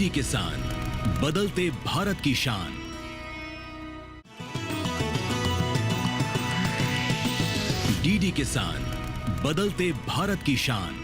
DD किसान, बदलते भारत की शान। डीडी किसान, बदलते भारत की शान।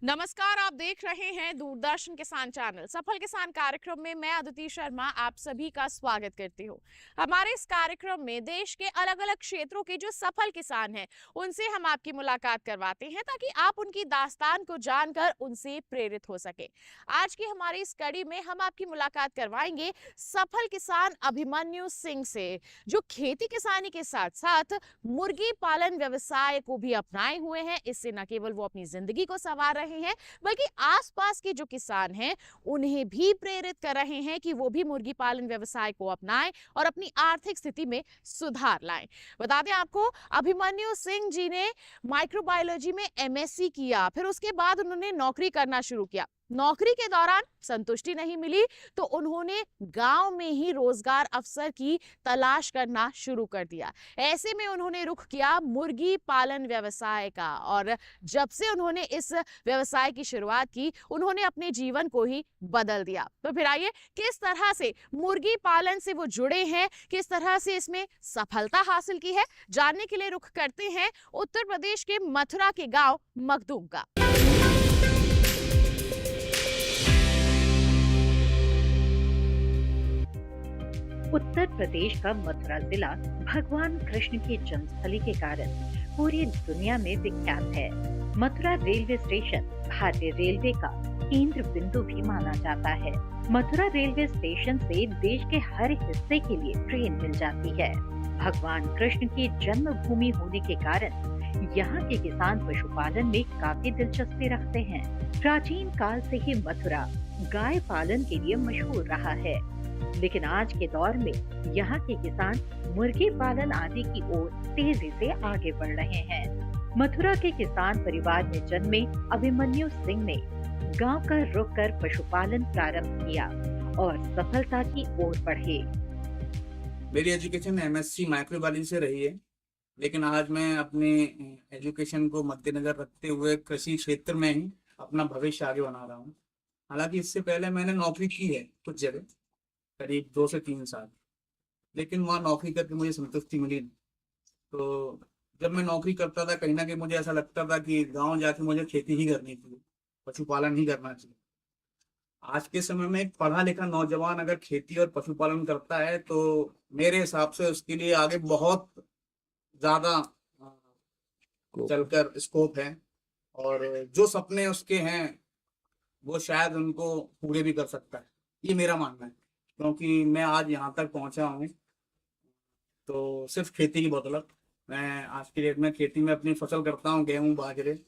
नमस्कार, आप देख रहे हैं दूरदर्शन किसान चैनल। सफल किसान कार्यक्रम में मैं अदिति शर्मा आप सभी का स्वागत करती हूँ। हमारे इस कार्यक्रम में देश के अलग अलग क्षेत्रों के जो सफल किसान हैं उनसे हम आपकी मुलाकात करवाते हैं ताकि आप उनकी दास्तान को जानकर उनसे प्रेरित हो सके। आज की हमारी इस कड़ी में हम आपकी मुलाकात करवाएंगे सफल किसान अभिमन्यु सिंह से, जो खेती किसानी के साथ साथ मुर्गी पालन व्यवसाय को भी अपनाए हुए हैं। इससे न केवल वो अपनी जिंदगी को संवार रहे हैं बल्कि आसपास के जो किसान हैं उन्हें भी प्रेरित कर रहे हैं कि वो भी मुर्गी पालन व्यवसाय को अपनाएं और अपनी आर्थिक स्थिति में सुधार लाएं। बता दें आपको, अभिमन्यु सिंह जी ने माइक्रोबायोलॉजी में एमएससी किया, फिर उसके बाद उन्होंने नौकरी करना शुरू किया। नौकरी के दौरान संतुष्टि नहीं मिली तो उन्होंने गांव में ही रोजगार अवसर की तलाश करना शुरू कर दिया। ऐसे में उन्होंने रुख किया मुर्गी पालन व्यवसाय का, और जब से उन्होंने इस व्यवसाय की शुरुआत की उन्होंने अपने जीवन को ही बदल दिया। तो फिर आइए, किस तरह से मुर्गी पालन से वो जुड़े हैं, किस तरह से इसमें सफलता हासिल की है, जानने के लिए रुख करते हैं उत्तर प्रदेश के मथुरा के गांव मखदूम का। उत्तर प्रदेश का मथुरा जिला भगवान कृष्ण की जन्मस्थली के कारण पूरी दुनिया में विख्यात है। मथुरा रेलवे स्टेशन भारतीय रेलवे का केंद्र बिंदु भी माना जाता है। मथुरा रेलवे स्टेशन से देश के हर हिस्से के लिए ट्रेन मिल जाती है। भगवान कृष्ण की जन्मभूमि होने के कारण यहाँ के किसान पशुपालन में काफी दिलचस्पी रखते हैं। प्राचीन काल से ही मथुरा गाय पालन के लिए मशहूर रहा है, लेकिन आज के दौर में यहाँ के किसान मुर्गी पालन आदि की ओर तेजी से आगे बढ़ रहे हैं। मथुरा के किसान परिवार में जन्मे अभिमन्यु सिंह ने गांव का रुख कर पशुपालन प्रारंभ किया और सफलता की ओर बढ़े। मेरी एजुकेशन एमएससी माइक्रोबायोलॉजी से रही है, लेकिन आज मैं अपनी एजुकेशन को मद्देनजर रखते हुए कृषि क्षेत्र में ही अपना भविष्य आगे बना रहा हूँ। हालांकि इससे पहले मैंने नौकरी की है कुछ जगह, करीब 2 से 3 साल, लेकिन वहाँ नौकरी करके मुझे संतुष्टि मिली नहीं। तो जब मैं नौकरी करता था कहीं ना कहीं मुझे ऐसा लगता था कि गांव जाके मुझे खेती ही करनी चाहिए, पशुपालन ही करना चाहिए। आज के समय में एक पढ़ा लिखा नौजवान अगर खेती और पशुपालन करता है तो मेरे हिसाब से उसके लिए आगे बहुत ज्यादा चलकर स्कोप है, और जो सपने उसके हैं वो शायद उनको पूरे भी कर सकता है, ये मेरा मानना है। क्योंकि मैं आज यहाँ तक पहुँचा हूँ तो सिर्फ खेती की बदौलत। मैं आज की डेट में खेती में अपनी फसल करता हूँ, गेहूँ बाजरे,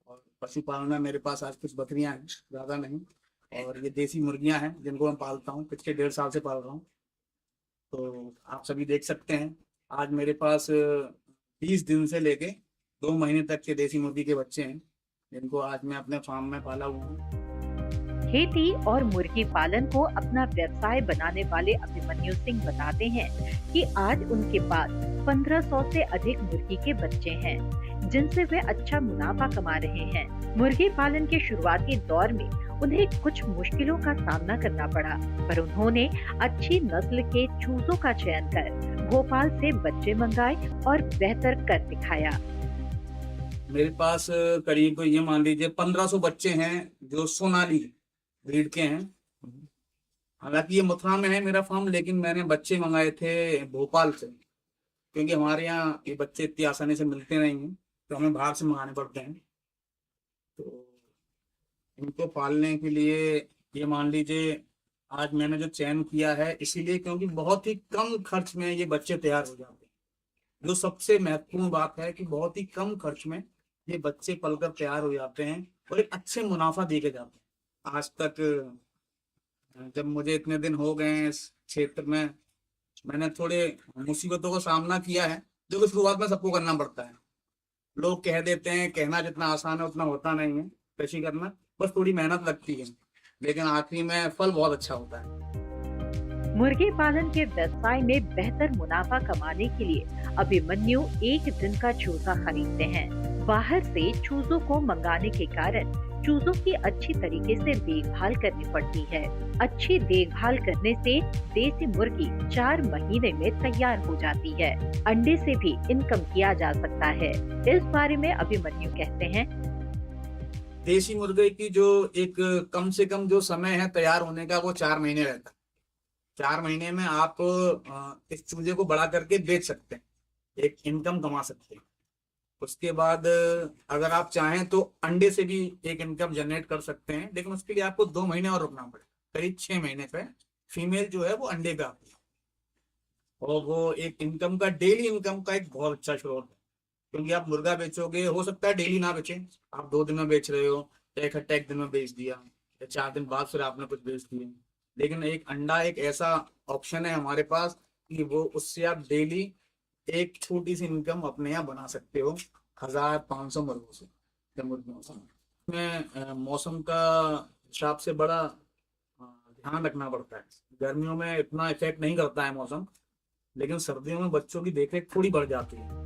और पशुपालन में मेरे पास आज कुछ बकरियाँ हैं, ज़्यादा नहीं, और ये देसी मुर्गियाँ हैं जिनको मैं पालता हूँ, पिछले 1.5 साल से पाल रहा हूँ। तो आप सभी देख सकते हैं आज मेरे पास 20 दिन से लेके 2 महीने तक के देसी मुर्गी के बच्चे हैं जिनको आज मैं अपने फार्म में पाला हुआ हूँ। खेती और मुर्गी पालन को अपना व्यवसाय बनाने वाले अभिमन्यु सिंह बताते हैं कि आज उनके पास 1500 से अधिक मुर्गी के बच्चे हैं, जिनसे वे अच्छा मुनाफा कमा रहे हैं। मुर्गी पालन के शुरुआती दौर में उन्हें कुछ मुश्किलों का सामना करना पड़ा, पर उन्होंने अच्छी नस्ल के चूजों का चयन कर भोपाल से बच्चे मंगाए और बेहतर कर दिखाया। मेरे पास करीब ये मान लीजिए 1500 बच्चे हैं जो सोनाली ब्रीड के हैं। हालांकि ये मथुरा में है मेरा फार्म, लेकिन मैंने बच्चे मंगाए थे भोपाल से, क्योंकि हमारे यहाँ ये बच्चे इतनी आसानी से मिलते नहीं हैं, तो हमें बाहर से मंगाने पड़ते हैं। तो इनको पालने के लिए ये मान लीजिए आज मैंने जो चयन किया है इसीलिए क्योंकि बहुत ही कम खर्च में ये बच्चे तैयार हो जाते हैं। जो सबसे महत्वपूर्ण बात है कि बहुत ही कम खर्च में ये बच्चे पलकर तैयार हो जाते हैं और एक अच्छे मुनाफा दे के जाते हैं। आज तक जब मुझे इतने दिन हो गए हैं इस क्षेत्र में, मैंने थोड़े मुसीबतों का सामना किया है, जो कि शुरुआत में सबको करना पड़ता है। लोग कह देते हैं, कहना जितना आसान है उतना होता नहीं है कृषि करना, बस थोड़ी मेहनत लगती है, लेकिन आखिरी में फल बहुत अच्छा होता है। मुर्गी पालन के व्यवसाय में बेहतर मुनाफा कमाने के लिए अभिमन्यु एक दिन का चूजा खरीदते हैं। बाहर से चूजों को मंगाने के कारण चूजों की अच्छी तरीके से देखभाल करनी पड़ती है। अच्छी देखभाल करने से देसी मुर्गी 4 महीने में तैयार हो जाती है। अंडे से भी इनकम किया जा सकता है। इस बारे में अभिमन्यु कहते हैं, देसी मुर्गे की जो एक कम से कम जो समय है तैयार होने का, वो 4 महीने रहता है। 4 महीने में आप इस चूजे को बड़ा करके बेच सकते हैं, एक इनकम कमा सकते हैं। उसके बाद अगर आप चाहें तो अंडे से भी एक इनकम जनरेट कर सकते हैं, लेकिन उसके लिए आपको 2 महीने और रुकना पड़ेगा। करीब 6 महीने पे फीमेल जो है वो अंडे का, और वो एक इनकम का, डेली इनकम का एक बहुत अच्छा स्रोत है। क्योंकि आप मुर्गा बेचोगे, हो सकता है डेली ना बेचें, आप 2 दिन में बेच रहे हो, या इकट्ठा 1 दिन में बेच दिया, या 4 दिन बाद फिर आपने कुछ बेच दिया। लेकिन एक अंडा एक ऐसा ऑप्शन है हमारे पास कि वो उससे आप डेली एक छोटी सी इनकम अपने यहाँ बना सकते हो, 1500 मुर्गों से, मुर्गियों से। में मौसम का हिसाब से बड़ा ध्यान रखना पड़ता है। गर्मियों में इतना इफेक्ट नहीं करता है मौसम, लेकिन सर्दियों में बच्चों की देखरेख थोड़ी बढ़ जाती है।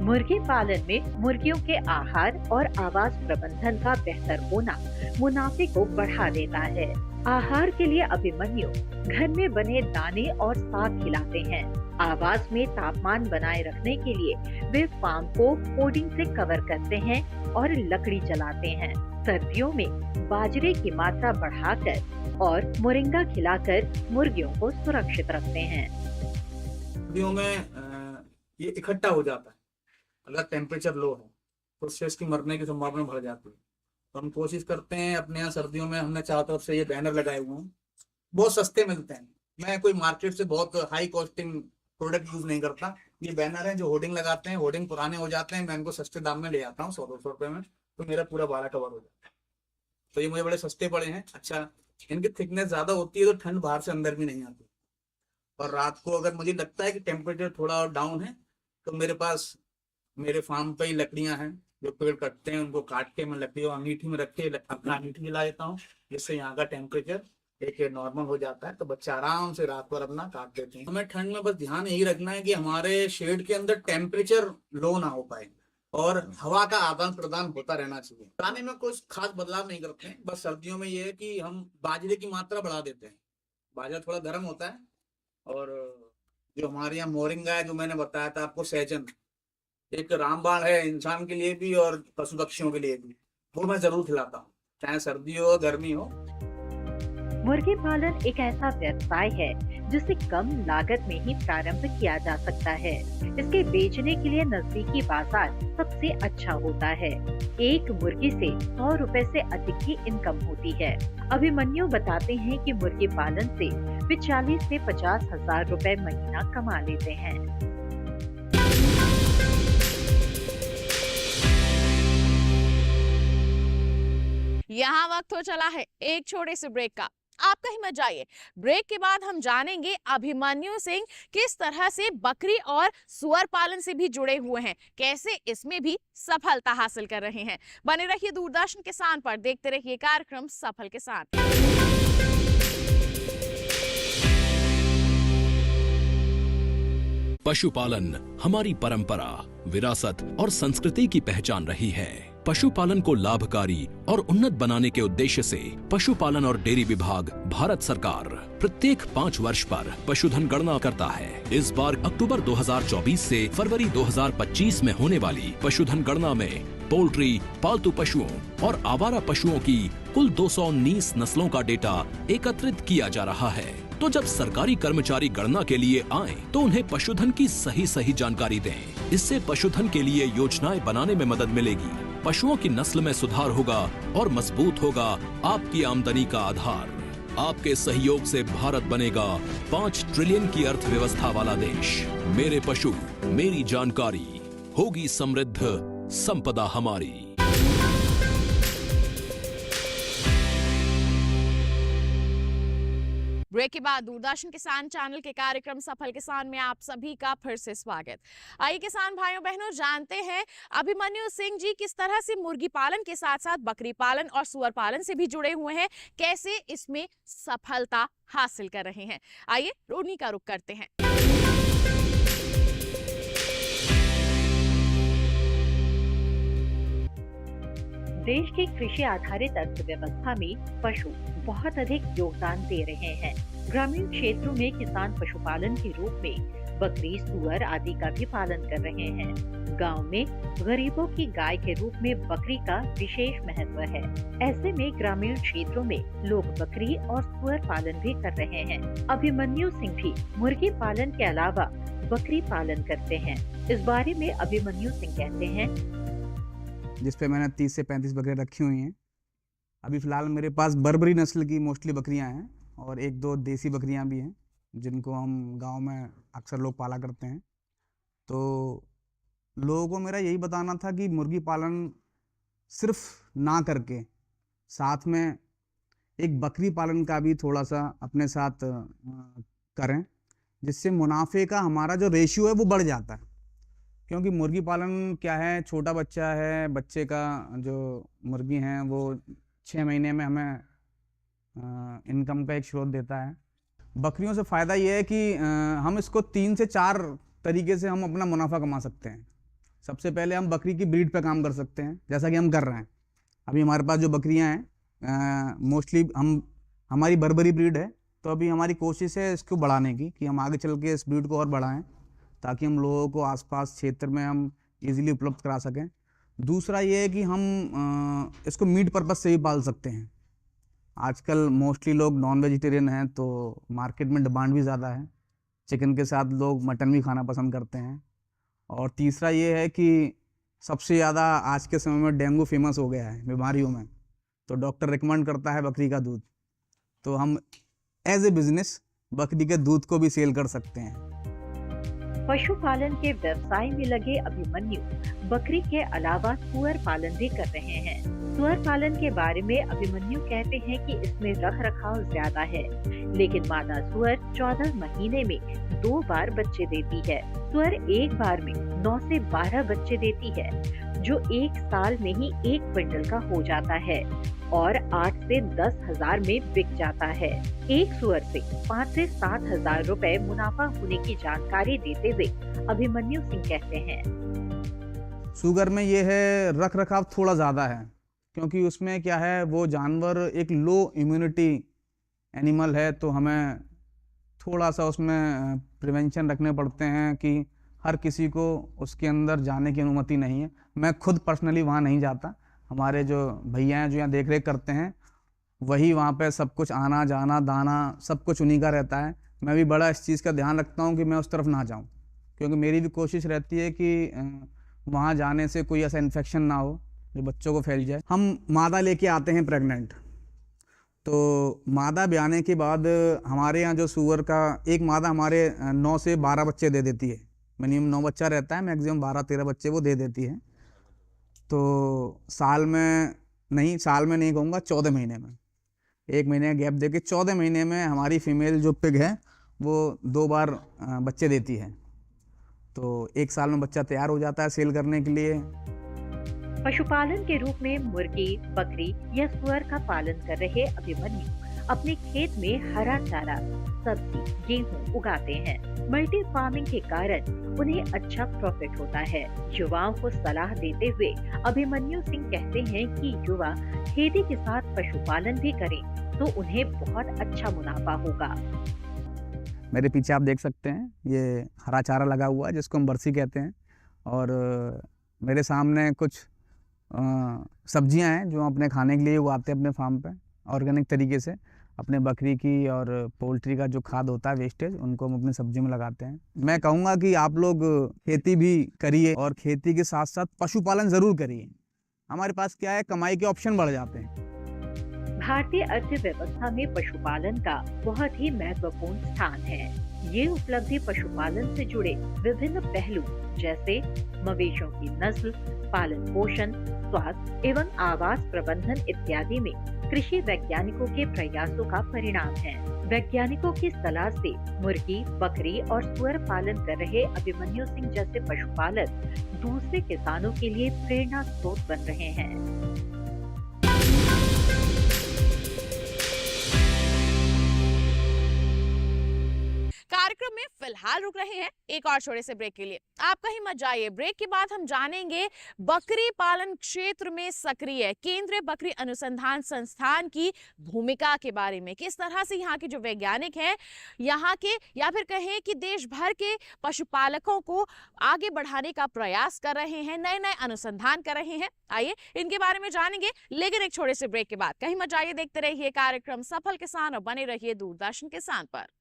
मुर्गी पालन में मुर्गियों के आहार और आवास प्रबंधन का बेहतर होना मुनाफे को बढ़ा देता है। आहार के लिए अभिमन्यु घर में बने दाने और साग खिलाते हैं। आवास में तापमान बनाए रखने के लिए वे फार्म को होर्डिंग से कवर करते हैं और लकड़ी जलाते हैं। सर्दियों में बाजरे की मात्रा बढ़ाकर और मोरिंगा खिलाकर मुर्गियों को सुरक्षित रखते हैं। सर्दियों में ये इकट्ठा हो जाता है, अगर टेम्परेचर लो है तो उससे इसकी मरने की संभावना बढ़ जाती है। तो हम कोशिश करते हैं अपने यहाँ सर्दियों में, हमने चारों तरफ से ये बैनर लगाए हुए हैं, बहुत सस्ते मिलते हैं। मैं कोई मार्केट से बहुत हाई कॉस्टिंग प्रोडक्ट यूज नहीं करता। ये बैनर है जो होर्डिंग लगाते हैं, होर्डिंग पुराने हो जाते हैं, मैं इनको सस्ते दाम में ले आता हूँ, 100-200 रुपए में, तो मेरा पूरा 12 कवर हो जाता है। तो ये मुझे बड़े सस्ते पड़े हैं। अच्छा, इनकी थिकनेस ज्यादा होती है तो ठंड बाहर से अंदर भी नहीं आती। और रात को अगर मुझे लगता है कि टेम्परेचर थोड़ा और डाउन है, तो मेरे पास मेरे फार्म पे ही लकड़ियां हैं, जो पेड़ कटते हैं उनको काट के मैं लकड़ी अंगीठी में रख के अपना अंगीठी जला देता हूँ, जिससे यहाँ का टेम्परेचर एक नॉर्मल हो जाता है। तो बच्चे आराम से रात भर अपना काट देते हैं। हमें ठंड में बस ध्यान यही रखना है कि हमारे शेड के अंदर टेम्परेचर लो ना हो पाए और हवा का आदान प्रदान होता रहना चाहिए। खाने में कुछ खास बदलाव नहीं करते हैं, बस सर्दियों में ये है कि हम बाजरे की मात्रा बढ़ा देते हैं। बाजरा थोड़ा गर्म होता है, और जो हमारे यहाँ मोरिंगा है, जो मैंने बताया था आपको, सहजन एक रामबाण है इंसान के लिए भी और पशु पक्षियों के लिए भी, वो मैं जरूर खिलाता हूँ, चाहे सर्दी हो गर्मी हो। मुर्गी पालन एक ऐसा व्यवसाय है जिसे कम लागत में ही प्रारंभ किया जा सकता है। इसके बेचने के लिए नजदीकी बाजार सबसे अच्छा होता है। एक मुर्गी से 100 रुपए से अधिक की इनकम होती है। अभिमन्यु बताते हैं कि मुर्गी पालन से वे 40 से 50 हजार रुपए महीना कमा लेते हैं। यहाँ वक्त हो चला है एक छोटे से ब्रेक का। आप कहीं मत जाइए। ब्रेक के बाद हम जानेंगे अभिमन्यु सिंह किस तरह से बकरी और सुअर पालन से भी जुड़े हुए हैं, कैसे इसमें भी सफलता हासिल कर रहे हैं। बने रहिए दूरदर्शन किसान पर, देखते रहिए कार्यक्रम सफल किसान। पशुपालन हमारी परंपरा, विरासत और संस्कृति की पहचान रही है। पशुपालन को लाभकारी और उन्नत बनाने के उद्देश्य से पशुपालन और डेयरी विभाग भारत सरकार प्रत्येक 5 वर्ष पर पशुधन गणना करता है। इस बार अक्टूबर 2024 से फरवरी 2025 में होने वाली पशुधन गणना में पोल्ट्री, पालतू पशुओं और आवारा पशुओं की कुल 219 नस्लों का डेटा एकत्रित किया जा रहा है। तो जब सरकारी कर्मचारी गणना के लिए आएं, तो उन्हें पशुधन की सही जानकारी दें। इससे पशुधन के लिए योजनाएं बनाने में मदद मिलेगी। पशुओं की नस्ल में सुधार होगा और मजबूत होगा आपकी आमदनी का आधार। आपके सहयोग से भारत बनेगा 5 ट्रिलियन की अर्थव्यवस्था वाला देश। मेरे पशु, मेरी जानकारी, होगी समृद्ध संपदा हमारी। ब्रेक के बाद दूरदर्शन किसान चैनल के कार्यक्रम सफल किसान में आप सभी का फिर से स्वागत। आइए किसान भाइयों बहनों जानते हैं अभिमन्यु सिंह जी किस तरह से मुर्गी पालन के साथ साथ बकरी पालन और सुअर पालन से भी जुड़े हुए हैं, कैसे इसमें सफलता हासिल कर रहे हैं। आइए उन्हीं का रुख करते हैं। देश की कृषि आधारित अर्थव्यवस्था में पशु बहुत अधिक योगदान दे रहे हैं। ग्रामीण क्षेत्रों में किसान पशुपालन के रूप में बकरी, सुअर आदि का भी पालन कर रहे हैं। गांव में गरीबों की गाय के रूप में बकरी का विशेष महत्व है। ऐसे में ग्रामीण क्षेत्रों में लोग बकरी और सुअर पालन भी कर रहे हैं। अभिमन्यु सिंह भी मुर्गी पालन के अलावा बकरी पालन करते हैं। इस बारे में अभिमन्यु सिंह कहते हैं, जिसपे मैंने 30 से 35 बकरियां रखी हुई हैं। अभी फ़िलहाल मेरे पास बर्बरी नस्ल की मोस्टली बकरियां हैं और 1-2 देसी बकरियां भी हैं, जिनको हम गांव में अक्सर लोग पाला करते हैं। तो लोगों को मेरा यही बताना था कि मुर्गी पालन सिर्फ ना करके साथ में एक बकरी पालन का भी थोड़ा सा अपने साथ करें, जिससे मुनाफे का हमारा जो रेशियो है वो बढ़ जाता है। क्योंकि मुर्गी पालन क्या है, छोटा बच्चा है, बच्चे का जो मुर्गी हैं वो 6 महीने में हमें इनकम का एक स्रोत देता है। बकरियों से फ़ायदा ये है कि हम इसको 3 से 4 तरीके से हम अपना मुनाफा कमा सकते हैं। सबसे पहले हम बकरी की ब्रीड पे काम कर सकते हैं, जैसा कि हम कर रहे हैं। अभी हमारे पास जो बकरियां हैं मोस्टली हमारी बर्बरी ब्रीड है, तो अभी हमारी कोशिश है इसको बढ़ाने की, कि हम आगे चल के इस ब्रीड को और बढ़ाएं ताकि हम लोगों को आसपास क्षेत्र में हम इजीली उपलब्ध करा सकें। दूसरा ये है कि हम इसको मीट पर्पस से भी पाल सकते हैं। आजकल मोस्टली लोग नॉन वेजिटेरियन हैं, तो मार्केट में डिमांड भी ज़्यादा है। चिकन के साथ लोग मटन भी खाना पसंद करते हैं। और तीसरा ये है कि सबसे ज़्यादा आज के समय में डेंगू फेमस हो गया है बीमारियों में, तो डॉक्टर रिकमेंड करता है बकरी का दूध, तो हम एज ए बिजनेस बकरी के दूध को भी सेल कर सकते हैं। पशुपालन के व्यवसाय में लगे अभिमन्यु बकरी के अलावा सुअर पालन भी कर रहे हैं। सुअर पालन के बारे में अभिमन्यु कहते हैं कि इसमें रख रखाव ज्यादा है, लेकिन मादा सुअर 14 महीने में 2 बार बच्चे देती है। सुअर एक बार में 9 से 12 बच्चे देती है, जो 1 साल में ही 1 क्विंटल का हो जाता है और 8 से 10 हजार में बिक जाता है। एक सुअर से 5 से 7 हजार रुपए मुनाफा होने की जानकारी देते हुए अभिमन्यु सिंह कहते हैं, सुगर में ये है रख रखाव थोड़ा ज़्यादा है, क्योंकि उसमें क्या है, वो जानवर एक लो इम्यूनिटी एनिमल है, तो हमें थोड़ा सा उसमें प्रिवेंशन रखने पड़ते हैं कि हर किसी को उसके अंदर जाने की अनुमति नहीं है। मैं खुद पर्सनली वहाँ नहीं जाता, हमारे जो भैया हैं जो यहाँ देख रेख करते हैं वही वहाँ पे सब कुछ आना जाना दाना सब कुछ उन्हीं का रहता है। मैं भी बड़ा इस चीज़ का ध्यान रखता हूँ कि मैं उस तरफ ना जाऊँ, क्योंकि मेरी भी कोशिश रहती है कि वहाँ जाने से कोई ऐसा इन्फेक्शन ना हो जो बच्चों को फैल जाए। हम मादा लेके आते हैं प्रेग्नेंट, तो मादा ब्याने के बाद हमारे यहाँ जो सुअर का एक मादा हमारे 9 से 12 बच्चे दे देती है। मिनिमम 9 बच्चा रहता है, मैक्सिमम 12-13 बच्चे वो दे देती है। तो साल में नहीं कहूँगा, 14 महीने में 1 महीने का गैप देके 14 महीने में हमारी फीमेल जो पिग है वो 2 बार बच्चे देती है। तो 1 साल में बच्चा तैयार हो जाता है सेल करने के लिए। पशुपालन के रूप में मुर्गी, बकरी या सुअर का पालन कर रहे अभिमन्यु अपने खेत में हरा चारा, सब्जी, गेहूं उगाते हैं। मल्टी फार्मिंग के कारण उन्हें अच्छा प्रॉफिट होता है। युवाओं को सलाह देते हुए अभिमन्यु सिंह कहते हैं कि युवा खेती के साथ पशुपालन भी करें तो उन्हें बहुत अच्छा मुनाफा होगा। मेरे पीछे आप देख सकते हैं ये हरा चारा लगा हुआ है, जिसको हम बरसी कहते हैं, और मेरे सामने कुछ सब्जियां हैं जो अपने खाने के लिए उगाते हैं अपने फार्म पे ऑर्गेनिक तरीके से। अपने बकरी की और पोल्ट्री का जो खाद होता है वेस्टेज, उनको हम अपनी सब्जी में लगाते हैं। मैं कहूँगा कि आप लोग खेती भी करिए और खेती के साथ साथ पशुपालन ज़रूर करिए। हमारे पास क्या है, कमाई के ऑप्शन बढ़ जाते हैं। भारतीय अर्थव्यवस्था में पशुपालन का बहुत ही महत्वपूर्ण स्थान है। ये उपलब्धि पशुपालन से जुड़े विभिन्न पहलू जैसे मवेशियों की नस्ल, पालन पोषण, स्वास्थ्य एवं आवास प्रबंधन इत्यादि में कृषि वैज्ञानिकों के प्रयासों का परिणाम है। वैज्ञानिकों की सलाह से मुर्गी, बकरी और सुअर पालन कर रहे अभिमन्यु सिंह जैसे पशुपालक दूसरे किसानों के लिए प्रेरणा स्रोत बन रहे हैं। कार्यक्रम में फिलहाल रुक रहे हैं एक और छोटे से ब्रेक के लिए। आप कहीं मत जाइए। ब्रेक के बाद हम जानेंगे बकरी पालन क्षेत्र में सक्रिय केंद्रीय बकरी अनुसंधान संस्थान की भूमिका के बारे में। किस तरह से यहाँ के जो वैज्ञानिक हैं, यहाँ के या फिर कहें कि देश भर के पशुपालकों को आगे बढ़ाने का प्रयास कर रहे हैं, नए नए अनुसंधान कर रहे हैं। आइए इनके बारे में जानेंगे, लेकिन एक छोटे से ब्रेक के बाद। कहीं मत जाइए, देखते रहिए कार्यक्रम सफल किसान और बने रहिए दूरदर्शन किसान पर।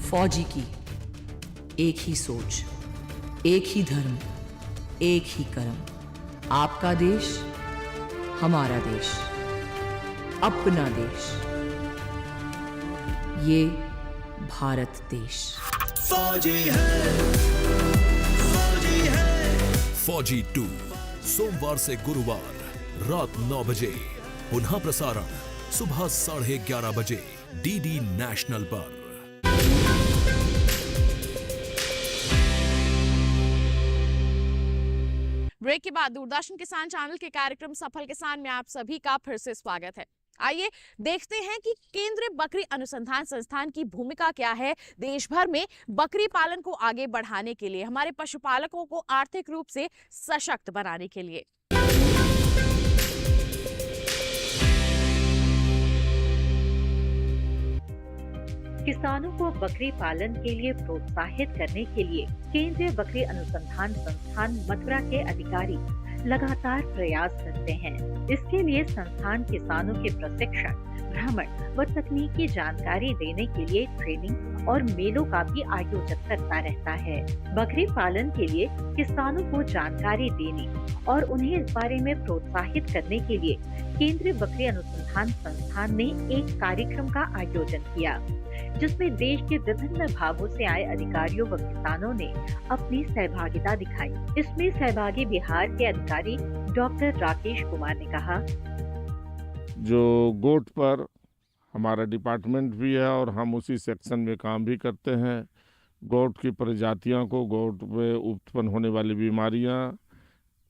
फौजी की एक ही सोच, एक ही धर्म, एक ही कर्म। आपका देश, हमारा देश, अपना देश, ये भारत देश। फौजी है, फौजी है। फौजी 2 सोमवार से गुरुवार रात 9 बजे, पुनः प्रसारण सुबह 11:30 बजे डीडी नेशनल पर। ब्रेक के बाद दूरदर्शन किसान चैनल के कार्यक्रम सफल किसान में आप सभी का फिर से स्वागत है। आइए देखते हैं कि केंद्रीय बकरी अनुसंधान संस्थान की भूमिका क्या है देश भर में बकरी पालन को आगे बढ़ाने के लिए, हमारे पशुपालकों को आर्थिक रूप से सशक्त बनाने के लिए। किसानों को बकरी पालन के लिए प्रोत्साहित करने के लिए केंद्रीय बकरी अनुसंधान संस्थान मथुरा के अधिकारी लगातार प्रयास करते हैं। इसके लिए संस्थान किसानों के प्रशिक्षण, भ्रमण व तकनीकी जानकारी देने के लिए ट्रेनिंग और मेलों का भी आयोजन करता रहता है। बकरी पालन के लिए किसानों को जानकारी देने और उन्हें इस बारे में प्रोत्साहित करने के लिए केंद्रीय बकरी अनुसंधान संस्थान ने एक कार्यक्रम का आयोजन किया, जिसमें देश के विभिन्न भागों से आए अधिकारियों व किसानों ने अपनी सहभागिता दिखाई। इसमें सहभागी बिहार के अधिकारी डॉक्टर राकेश कुमार ने कहा, जो गोट पर हमारा डिपार्टमेंट भी है और हम उसी सेक्शन में काम भी करते हैं। गोट की प्रजातियों को, गोट में उत्पन्न होने वाली बीमारियां,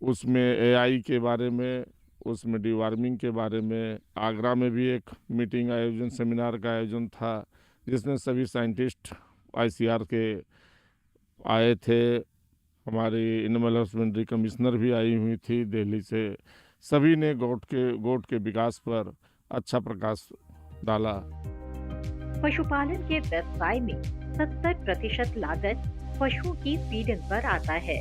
उसमें एआई के बारे में, उसमें डिवार्मिंग के बारे में आगरा में भी एक मीटिंग आयोजन, सेमिनार का आयोजन था, जिसमें सभी साइंटिस्ट आईसीआर के आए थे। हमारी एनिमल हस्बेंड्री कमिश्नर भी आई हुई थी दिल्ली से। सभी ने गोट के विकास पर अच्छा प्रकाश डाला। पशुपालन के व्यवसाय में 70% लागत पशुओं की फीडिंग पर आता है।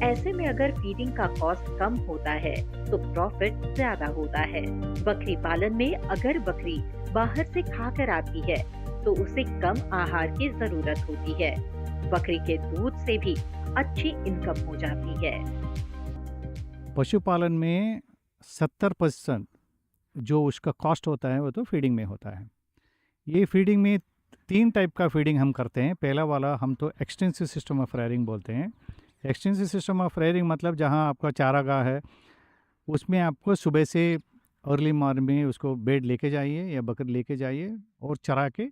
ऐसे में अगर फीडिंग का कॉस्ट कम होता है तो प्रॉफिट ज्यादा होता है। बकरी पालन में अगर बकरी बाहर से खाकर आती है तो उसे कम आहार की जरूरत होती है। बकरी के दूध से भी अच्छी इनकम हो जाती है। पशुपालन में 70% जो उसका कॉस्ट होता है वो तो फीडिंग में होता है। ये फीडिंग में 3 टाइप का फीडिंग हम करते हैं। पहला वाला हम तो एक्सटेंसिव सिस्टम ऑफ रेयरिंग बोलते हैं। एक्सटेंसिव सिस्टम ऑफ रेयरिंग मतलब जहाँ आपका चारागाह है, उसमें आपको सुबह से अर्ली मॉर्निंग में उसको बेड लेके जाइए या बकरी लेके जाइए और चरा के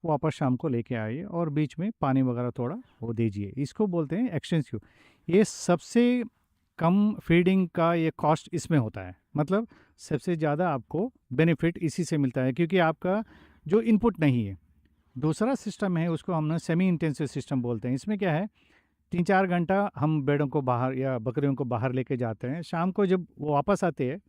वापस शाम को लेके आइए और बीच में पानी वगैरह थोड़ा वो दीजिए। इसको बोलते हैं एक्सटेंसिव। ये सबसे कम फीडिंग का ये कॉस्ट इसमें होता है, मतलब सबसे ज़्यादा आपको बेनिफिट इसी से मिलता है क्योंकि आपका जो इनपुट नहीं है। दूसरा सिस्टम है उसको हम सेमी इंटेंसिव सिस्टम बोलते हैं। इसमें क्या है, 3-4 घंटा हम बेड़ों को बाहर या बकरियों को बाहर लेके जाते हैं। शाम को जब वो वापस आते हैं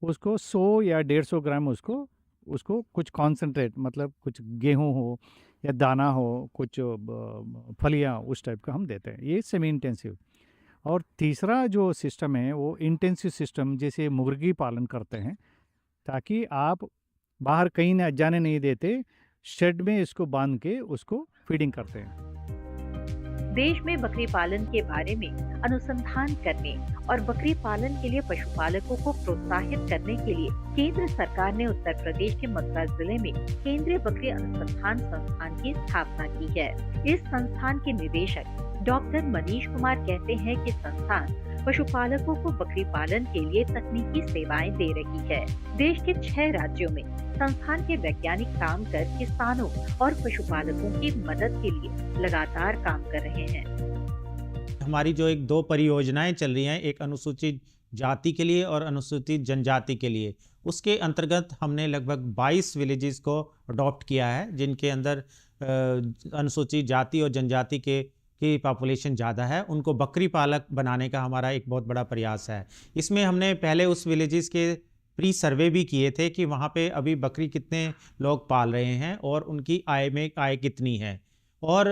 उसको 100 या 150 ग्राम उसको कुछ कॉन्सेंट्रेट, मतलब कुछ गेहूं हो या दाना हो, कुछ फलियाँ उस टाइप का हम देते हैं। ये सेमी इंटेंसिव। और तीसरा जो सिस्टम है वो इंटेंसिव सिस्टम, जैसे मुर्गी पालन करते हैं, ताकि आप बाहर कहीं ना जाने नहीं देते, शेड में इसको बांध के उसको फीडिंग करते हैं। देश में बकरी पालन के बारे में अनुसंधान करने और बकरी पालन के लिए पशुपालकों को प्रोत्साहित करने के लिए केंद्र सरकार ने उत्तर प्रदेश के मथुरा जिले में केंद्रीय बकरी अनुसंधान संस्थान की स्थापना की है। इस संस्थान के निदेशक डॉक्टर मनीष कुमार कहते हैं कि संस्थान पशुपालकों को बकरी पालन के लिए तकनीकी सेवाएं दे रही है। देश के 6 राज्यों में संस्थान के वैज्ञानिक काम कर किसानों और पशुपालकों की मदद के लिए लगातार काम कर रहे हैं। हमारी जो 2 परियोजनाएं चल रही हैं, एक अनुसूचित जाति के लिए और अनुसूचित जनजाति के लिए, उसके अंतर्गत हमने लगभग 22 विलेजेस को अडॉप्ट किया है, जिनके अंदर अनुसूचित जाति और जनजाति की पॉपुलेशन ज़्यादा है। उनको बकरी पालक बनाने का हमारा एक बहुत बड़ा प्रयास है। इसमें हमने पहले उस विलेजेस के प्री सर्वे भी किए थे कि वहाँ पे अभी बकरी कितने लोग पाल रहे हैं और उनकी आय कितनी है और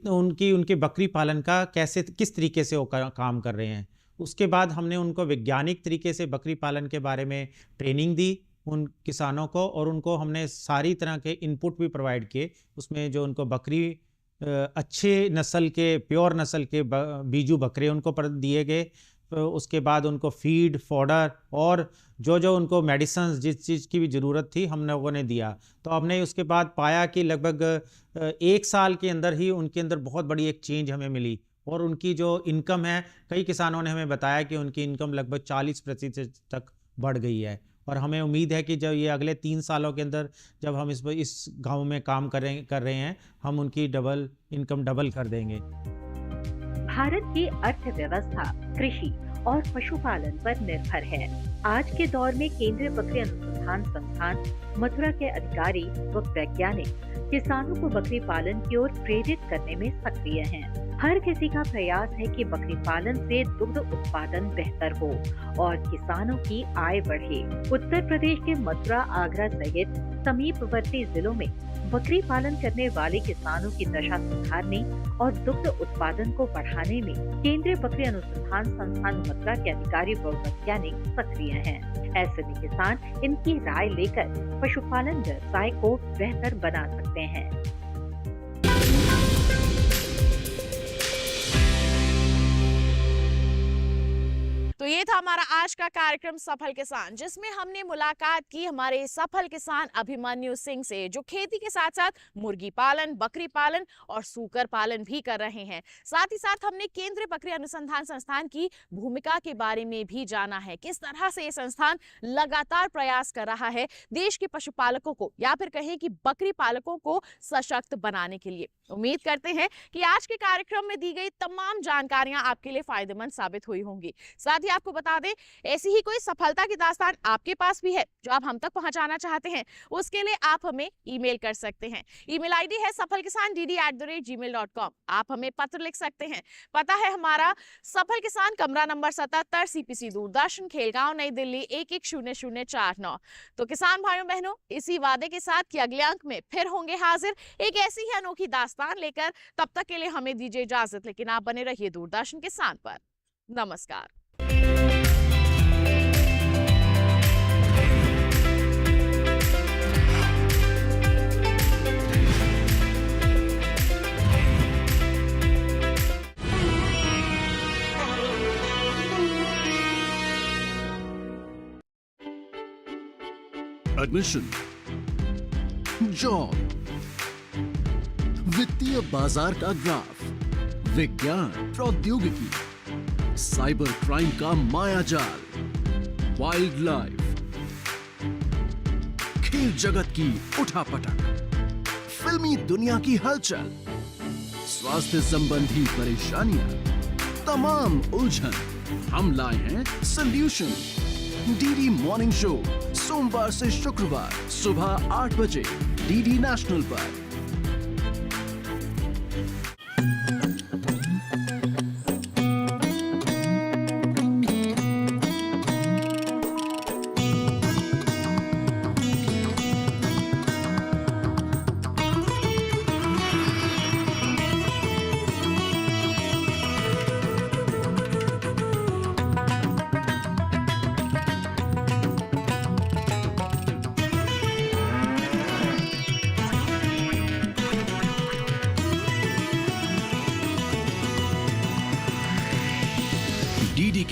उनके बकरी पालन का किस तरीके से वो काम कर रहे हैं। उसके बाद हमने उनको वैज्ञानिक तरीके से बकरी पालन के बारे में ट्रेनिंग दी उन किसानों को, और उनको हमने सारी तरह के इनपुट भी प्रोवाइड किए। उसमें जो उनको बकरी अच्छे नस्ल के, प्योर नस्ल के बीजू बकरे उनको दिए गए। तो उसके बाद उनको फीड, फॉडर और जो उनको मेडिसिन जिस चीज़ की भी ज़रूरत थी हम लोगों ने दिया। तो हमने उसके बाद पाया कि लगभग 1 साल के अंदर ही उनके अंदर बहुत बड़ी एक चेंज हमें मिली, और उनकी जो इनकम है, कई किसानों ने हमें बताया कि उनकी इनकम लगभग 40% तक बढ़ गई है। और हमें उम्मीद है कि जब ये अगले 3 सालों के अंदर जब हम इस गांव में काम कर रहे हैं, हम उनकी इनकम डबल कर देंगे। भारत की अर्थव्यवस्था कृषि और पशुपालन पर निर्भर है। आज के दौर में केंद्रीय बकरी अनुसंधान संस्थान मथुरा के अधिकारी व वैज्ञानिक किसानों को बकरी पालन की ओर प्रेरित करने में सक्रिय हैं। हर किसी का प्रयास है कि बकरी पालन से दुग्ध उत्पादन बेहतर हो और किसानों की आय बढ़े। उत्तर प्रदेश के मथुरा, आगरा सहित समीपवर्ती जिलों में बकरी पालन करने वाले किसानों की दशा सुधारने और दुग्ध उत्पादन को बढ़ाने में केंद्रीय बकरी अनुसंधान संस्थान मथुरा के अधिकारी व वैज्ञानिक सक्रिय हैं। ऐसे में किसान इनकी राय लेकर पशुपालन व्यवसाय को बेहतर बना सकते हैं। तो ये था हमारा आज का कार्यक्रम सफल किसान, जिसमें हमने मुलाकात की हमारे सफल किसान अभिमन्यु सिंह से, जो खेती के साथ साथ मुर्गी पालन, बकरी पालन और सूकर पालन भी कर रहे हैं। साथ ही साथ हमने केंद्रीय बकरी अनुसंधान संस्थान की भूमिका के बारे में भी जाना है, किस तरह से ये संस्थान लगातार प्रयास कर रहा है देश के पशुपालकों को, या फिर कहें कि बकरी पालकों को सशक्त बनाने के लिए। उम्मीद करते हैं कि आज के कार्यक्रम में दी गई तमाम जानकारियां आपके लिए फायदेमंद साबित हुई होंगी। साथ ही आपको बता दें, ऐसी ही कोई सफलता की दास्तान आपके पास भी है जो आप हम तक पहुंचाना चाहते हैं, उसके लिए आप हमें ईमेल कर सकते हैं। ईमेल आईडी है safalkisan@gmail.com। आप हमें पत्र लिख सकते हैं। पता है हमारा सफल किसान, कमरा नंबर 77, CPC दूरदर्शन, खेलगांव, नई दिल्ली 110049। तो किसान भाइयों बहनों, इसी वादे के साथ कि अगले अंक में फिर होंगे हाजिर एक ऐसी ही अनोखी दास्तान लेकर। तब तक के लिए हमें दीजिए इजाजत, लेकिन आप बने रहिए दूरदर्शन किसान पर। नमस्कार। एडमिशन, जॉब, वित्तीय बाजार का ग्राफ, विज्ञान, प्रौद्योगिकी, साइबर क्राइम का मायाजाल, वाइल्ड लाइफ, खेल जगत की उठापटक, फिल्मी दुनिया की हलचल, स्वास्थ्य संबंधी परेशानियां, तमाम उलझन, हम लाए हैं सॉल्यूशन। डीडी मॉर्निंग शो सोमवार से शुक्रवार सुबह 8 बजे डीडी नेशनल पर।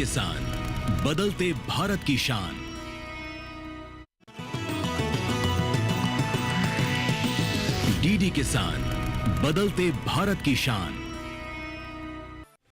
किसान, बदलते भारत की शान। डीडी किसान, बदलते भारत की शान।